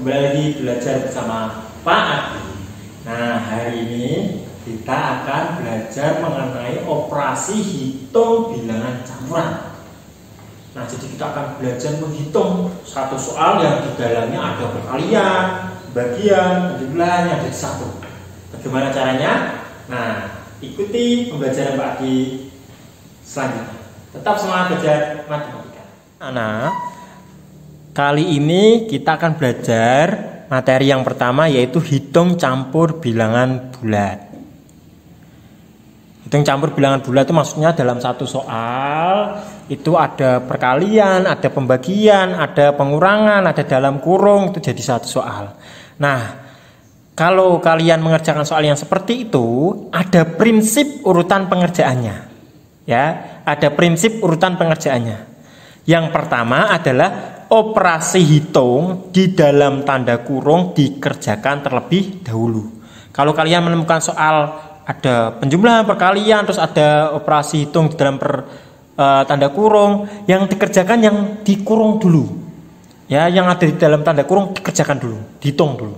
Kembali lagi belajar bersama Pak Adi. Nah, hari ini kita akan belajar mengenai operasi hitung bilangan campuran. Nah, jadi kita akan belajar menghitung satu soal yang di dalamnya ada perkalian, bagian, penjumlahan yang jadi satu. Bagaimana caranya? Nah, ikuti pembelajaran Pak Adi selanjutnya. Tetap semangat belajar matematika. Nah, kali ini kita akan belajar materi yang pertama, yaitu hitung campur bilangan bulat. Hitung campur bilangan bulat itu maksudnya dalam satu soal itu ada perkalian, ada pembagian, ada pengurangan, ada dalam kurung, itu jadi satu soal. Nah, kalau kalian mengerjakan soal yang seperti itu, ada prinsip urutan pengerjaannya. Ya, ada prinsip urutan pengerjaannya. Yang pertama adalah operasi hitung di dalam tanda kurung dikerjakan terlebih dahulu. Kalau kalian menemukan soal ada penjumlahan, perkalian, terus ada operasi hitung di dalam tanda kurung, yang dikerjakan yang dikurung dulu. Ya, yang ada di dalam tanda kurung dikerjakan dulu, dihitung dulu.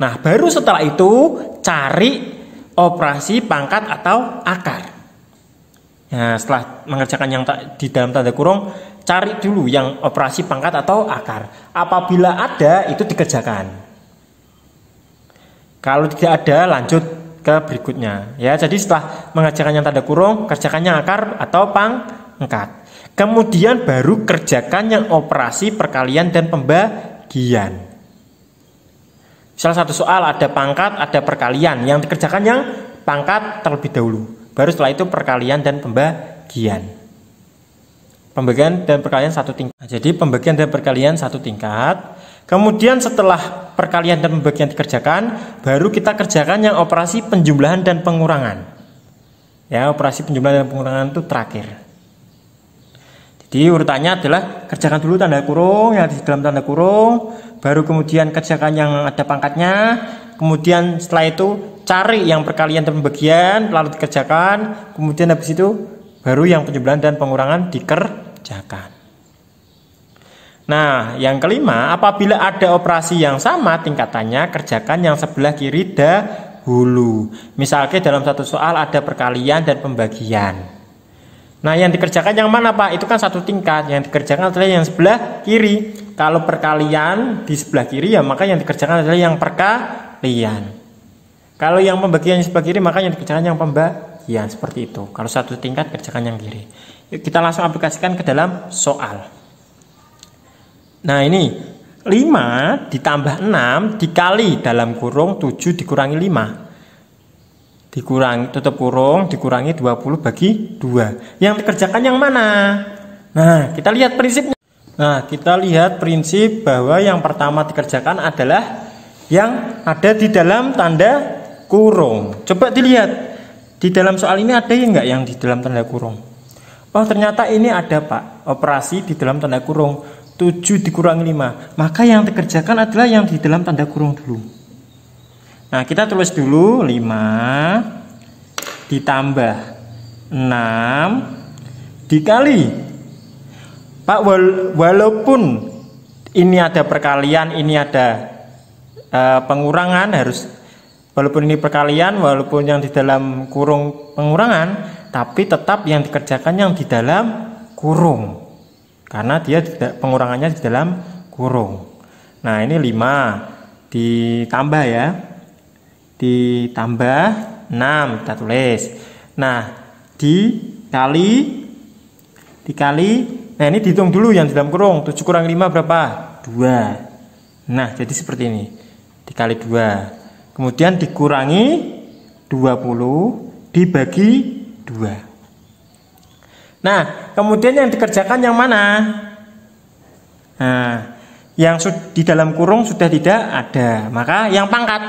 Nah, baru setelah itu cari operasi pangkat atau akar. Nah, setelah mengerjakan yang di dalam tanda kurung, cari dulu yang operasi pangkat atau akar. Apabila ada, itu dikerjakan. Kalau tidak ada, lanjut ke berikutnya. Ya, jadi setelah mengerjakan yang tanda kurung, kerjakan yang akar atau pangkat. Kemudian baru kerjakan yang operasi perkalian dan pembagian. Salah satu soal ada pangkat, ada perkalian. Yang dikerjakan yang pangkat terlebih dahulu. Baru setelah itu perkalian dan pembagian. Pembagian dan perkalian satu tingkat. Nah, jadi pembagian dan perkalian satu tingkat. Kemudian setelah perkalian dan pembagian dikerjakan, baru kita kerjakan yang operasi penjumlahan dan pengurangan. Ya, operasi penjumlahan dan pengurangan itu terakhir. Jadi urutannya adalah kerjakan dulu tanda kurung yang di dalam tanda kurung, baru kemudian kerjakan yang ada pangkatnya, kemudian setelah itu cari yang perkalian dan pembagian lalu dikerjakan, kemudian habis itu baru yang penjumlahan dan pengurangan dikerjakan. Nah, yang kelima, apabila ada operasi yang sama tingkatannya, kerjakan yang sebelah kiri dahulu. Misalnya dalam satu soal ada perkalian dan pembagian. Nah, yang dikerjakan yang mana, Pak? Itu kan satu tingkat. Yang dikerjakan adalah yang sebelah kiri. Kalau perkalian di sebelah kiri, ya maka yang dikerjakan adalah yang perkalian. Kalau yang pembagian di sebelah kiri, maka yang dikerjakan yang pembagian. Seperti itu. Kalau satu tingkat, kerjakan yang kiri. Yuk kita langsung aplikasikan ke dalam soal. Nah, ini 5 ditambah 6 dikali dalam kurung 7 dikurangi 5. Dikurangi, tutup kurung, dikurangi 20 bagi 2. Yang dikerjakan yang mana? Nah, kita lihat prinsipnya. Nah, kita lihat prinsip bahwa yang pertama dikerjakan adalah yang ada di dalam tanda kurung. Coba dilihat. Di dalam soal ini ada enggak yang di dalam tanda kurung? Oh, ternyata ini ada, Pak. Operasi di dalam tanda kurung 7 dikurangi 5. Maka yang dikerjakan adalah yang di dalam tanda kurung dulu. Nah, kita tulis dulu 5 ditambah 6 dikali. Pak, walaupun ini ada perkalian, ini ada pengurangan, harus walaupun ini perkalian, walaupun yang di dalam kurung pengurangan, tapi tetap yang dikerjakan yang di dalam kurung. Karena dia pengurangannya di dalam kurung. Nah, ini 5 ditambah ya. Ditambah 6 kita tulis. Nah, dikali. Nah, ini dihitung dulu yang di dalam kurung. 7 kurang 5 berapa? 2. Nah, jadi seperti ini. Dikali 2. Kemudian dikurangi 20 dibagi 2. Nah, kemudian yang dikerjakan yang mana? Nah, yang di dalam kurung sudah tidak ada. Maka yang pangkat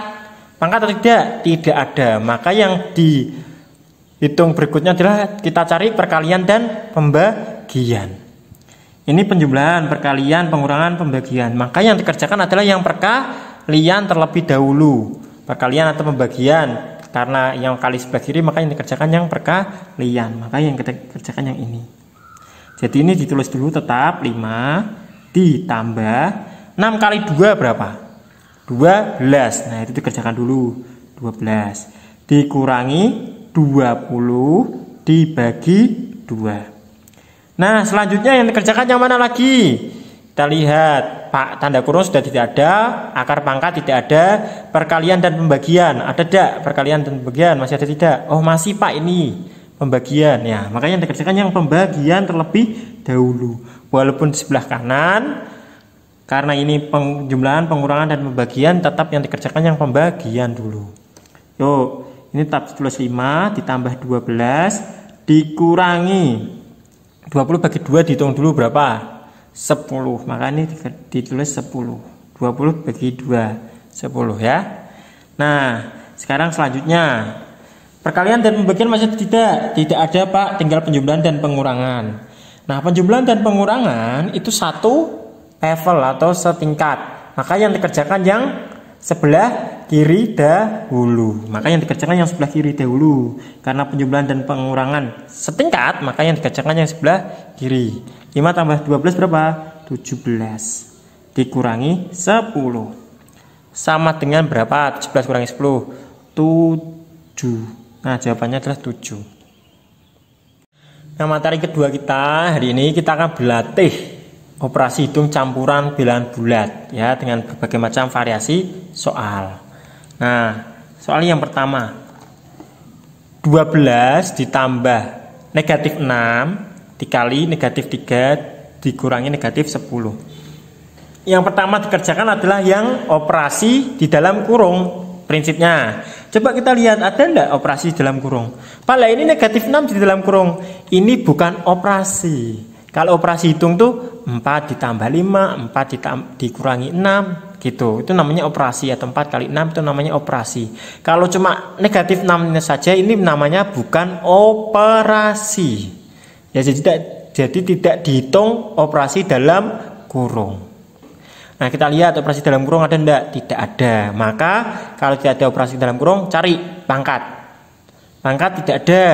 atau tidak? Tidak ada. Maka yang dihitung berikutnya adalah kita cari perkalian dan pembagian. Ini penjumlahan, perkalian, pengurangan, pembagian. Maka yang dikerjakan adalah yang perkalian terlebih dahulu. Perkalian atau pembagian. Karena yang kali sebelah kiri, maka yang dikerjakan yang perkalian. Maka yang kita kerjakan yang ini. Jadi ini ditulis dulu tetap 5 ditambah 6 kali 2 berapa? 12. Nah, itu dikerjakan dulu. 12 dikurangi 20 dibagi 2. Nah, selanjutnya yang dikerjakan yang mana lagi? Kita lihat, Pak, tanda kurung sudah tidak ada, akar pangkat tidak ada, perkalian dan pembagian ada tidak? Perkalian dan pembagian masih ada tidak? Oh, masih Pak, ini pembagian ya. Makanya yang dikerjakan yang pembagian terlebih dahulu. Walaupun di sebelah kanan, karena ini penjumlahan, pengurangan dan pembagian, tetap yang dikerjakan yang pembagian dulu. Yuk, ini tetap tulis 5 ditambah 12 dikurangi 20 bagi 2 dihitung dulu berapa? 10. Maka ini ditulis 10. 20 bagi 2 10 ya. Nah, sekarang selanjutnya perkalian dan pembagian masih tidak ada Pak, tinggal penjumlahan dan pengurangan. Nah, penjumlahan dan pengurangan itu satu level atau setingkat. Maka yang dikerjakan yang sebelah kiri dahulu. Maka yang dikerjakan yang sebelah kiri dahulu. Karena penjumlahan dan pengurangan setingkat, maka yang dikerjakan yang sebelah kiri. 5 tambah 12 berapa? 17. Dikurangi 10. Sama dengan berapa? 17 kurangi 10. 7. Nah, jawabannya adalah 7. Nah, materi kedua kita hari ini kita akan berlatih operasi hitung campuran bilangan bulat ya, dengan berbagai macam variasi soal. Nah, soal yang pertama, 12 ditambah negatif 6 dikali negatif 3 dikurangi negatif 10. Yang pertama dikerjakan adalah yang operasi di dalam kurung. Prinsipnya, coba kita lihat ada enggak operasi di dalam kurung. Pada ini negatif 6 di dalam kurung. Ini bukan operasi. Kalau operasi hitung tuh 4 ditambah 5, 4 dikurangi 6 gitu. Itu namanya operasi, atau 4 kali 6 itu namanya operasi. Kalau cuma negatif 6 saja ini namanya bukan operasi. Ya, jadi tidak dihitung operasi dalam kurung. Nah, kita lihat operasi dalam kurung ada enggak? Tidak ada. Maka kalau tidak ada operasi dalam kurung, cari pangkat. Pangkat tidak ada.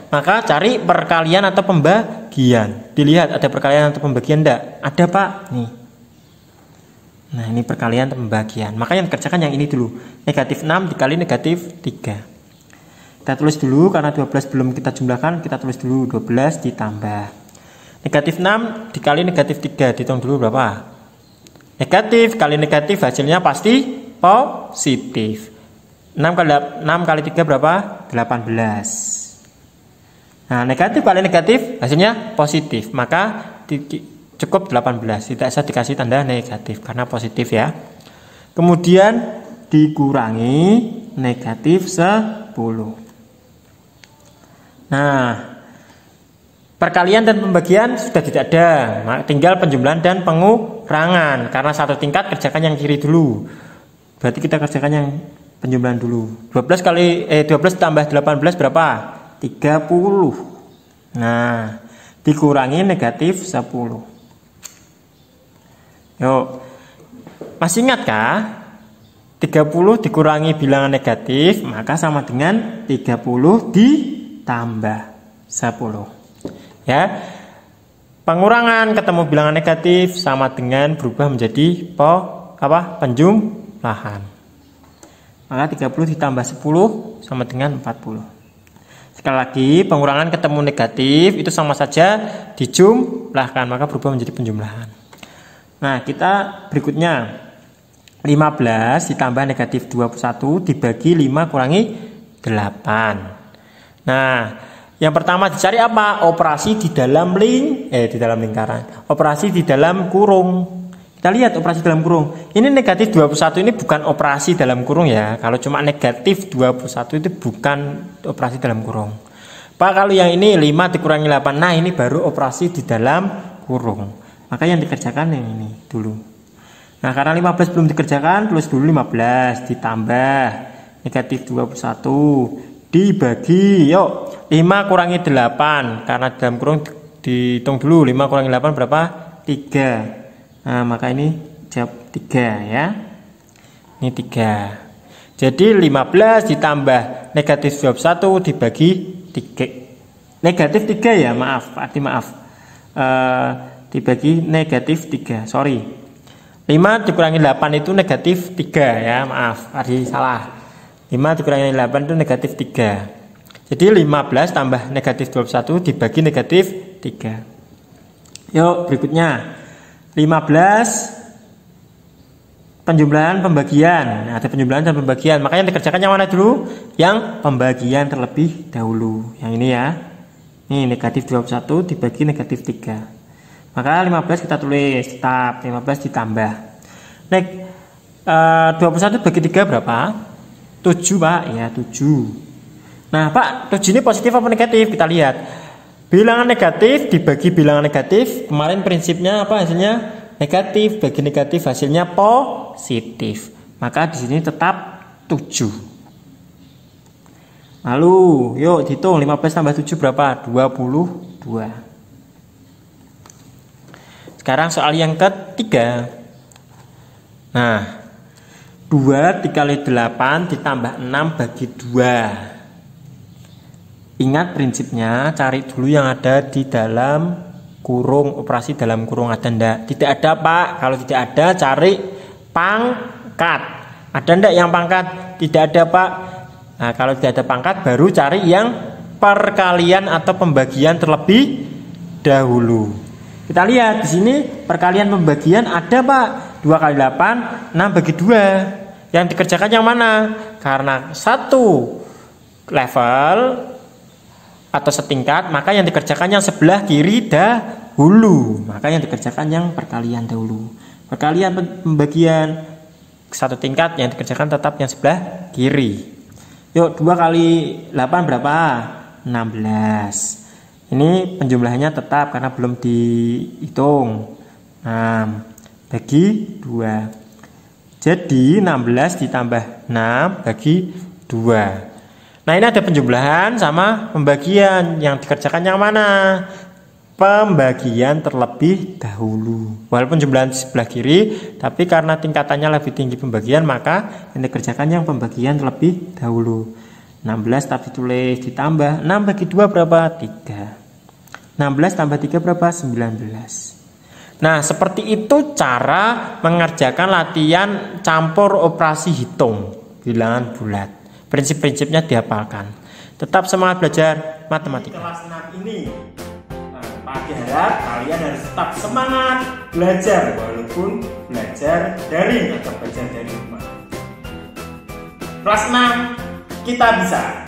Maka cari perkalian atau pembagian. Dilihat ada perkalian atau pembagian enggak? Ada Pak. Nih. Nah, ini perkalian atau pembagian. Maka yang dikerjakan yang ini dulu. Negatif 6 dikali negatif 3. Kita tulis dulu karena 12 belum kita jumlahkan, kita tulis dulu 12 ditambah negatif 6 dikali negatif 3 dihitung dulu berapa? Negatif kali negatif hasilnya pasti positif. 6 kali 3 berapa? 18. Nah, negatif kali negatif hasilnya positif, maka cukup 18, tidak usah dikasih tanda negatif karena positif ya. Kemudian dikurangi negatif 10. Nah, perkalian dan pembagian sudah tidak ada, tinggal penjumlahan dan pengurangan. Karena satu tingkat kerjakan yang kiri dulu. Berarti kita kerjakan yang penjumlahan dulu. 12 tambah 18 berapa? 30. Nah, dikurangi negatif 10. Yuk. Masih ingat kah? 30 dikurangi bilangan negatif, maka sama dengan 30 ditambah 10. Ya. Pengurangan ketemu bilangan negatif sama dengan berubah menjadi penjumlahan. Maka 30 ditambah 10 sama dengan 40. Sekali lagi, pengurangan ketemu negatif itu sama saja dijumlahkan, maka berubah menjadi penjumlahan. Nah, kita berikutnya 15 ditambah negatif 21 dibagi 5 kurangi 8. Nah, yang pertama dicari apa? Operasi di dalam lingkaran. Operasi di dalam kurung. Kita lihat operasi dalam kurung. Ini negatif 21 ini bukan operasi dalam kurung ya. Kalau cuma negatif 21 itu bukan operasi dalam kurung. Pak, kalau yang ini 5 dikurangi 8. Nah, ini baru operasi di dalam kurung. Maka yang dikerjakan yang ini dulu. Nah, karena 15 belum dikerjakan, tulis dulu 15 ditambah negatif 21 dibagi, yuk 5 kurangi 8. Karena dalam kurung dihitung dulu, 5 kurangi 8 berapa? 3. Nah, maka ini jawab 3 ya. Ini 3. Jadi 15 ditambah negatif 21 dibagi 3. Negatif 3 ya, maaf. Dibagi negatif 3, sorry. 5 dikurangi 8 itu negatif 3 ya, maaf tadi salah. 5 dikurangi 8 itu negatif 3. Jadi 15 tambah negatif 21 dibagi negatif 3. Yuk berikutnya 15 penjumlahan pembagian. Nah, ada penjumlahan dan pembagian. Maka yang dikerjakan yang mana dulu? Yang pembagian terlebih dahulu. Yang ini ya. Ini negatif 21 dibagi negatif 3. Maka 15 kita tulis tetap 15 ditambah. 21 bagi 3 berapa? 7 Pak, ya 7. Nah Pak, 7 ini positif apa negatif? Kita lihat. Bilangan negatif dibagi bilangan negatif. Kemarin prinsipnya apa hasilnya? Negatif bagi negatif hasilnya positif. Maka di sini tetap 7. Lalu yuk hitung 15 tambah 7 berapa? 22. Sekarang soal yang ketiga. Nah, 2 dikali 8 ditambah 6 bagi 2. Ingat prinsipnya, cari dulu yang ada di dalam kurung, operasi dalam kurung ada ndak? Tidak ada Pak. Kalau tidak ada, cari pangkat. Ada ndak yang pangkat? Tidak ada Pak. Nah, kalau tidak ada pangkat, baru cari yang perkalian atau pembagian terlebih dahulu. Kita lihat di sini perkalian pembagian ada Pak. 2 kali 8 6 bagi 2. Yang dikerjakan yang mana? Karena satu level atau setingkat, maka yang dikerjakan yang sebelah kiri dahulu. Maka yang dikerjakan yang perkalian dahulu. Perkalian pembagian satu tingkat, yang dikerjakan tetap yang sebelah kiri. Yuk 2 kali 8 berapa? 16. Ini penjumlahannya tetap karena belum dihitung. 6 bagi 2. Jadi 16 ditambah 6 bagi 2. Nah ini ada penjumlahan sama pembagian. Yang dikerjakan yang mana? Pembagian terlebih dahulu. Walaupun jumlahan di sebelah kiri, tapi karena tingkatannya lebih tinggi pembagian, maka yang dikerjakan yang pembagian terlebih dahulu. 16 tapi tulis ditambah 6 bagi 2 berapa? 3. 16 tambah 3 berapa? 19. Nah seperti itu cara mengerjakan latihan campur operasi hitung bilangan bulat. Prinsip-prinsipnya dihafalkan. Tetap semangat belajar matematika. Kelas 6 ini Pak harap kalian harus tetap semangat belajar walaupun belajar daring atau belajar dari rumah. Kelas 6 kita bisa.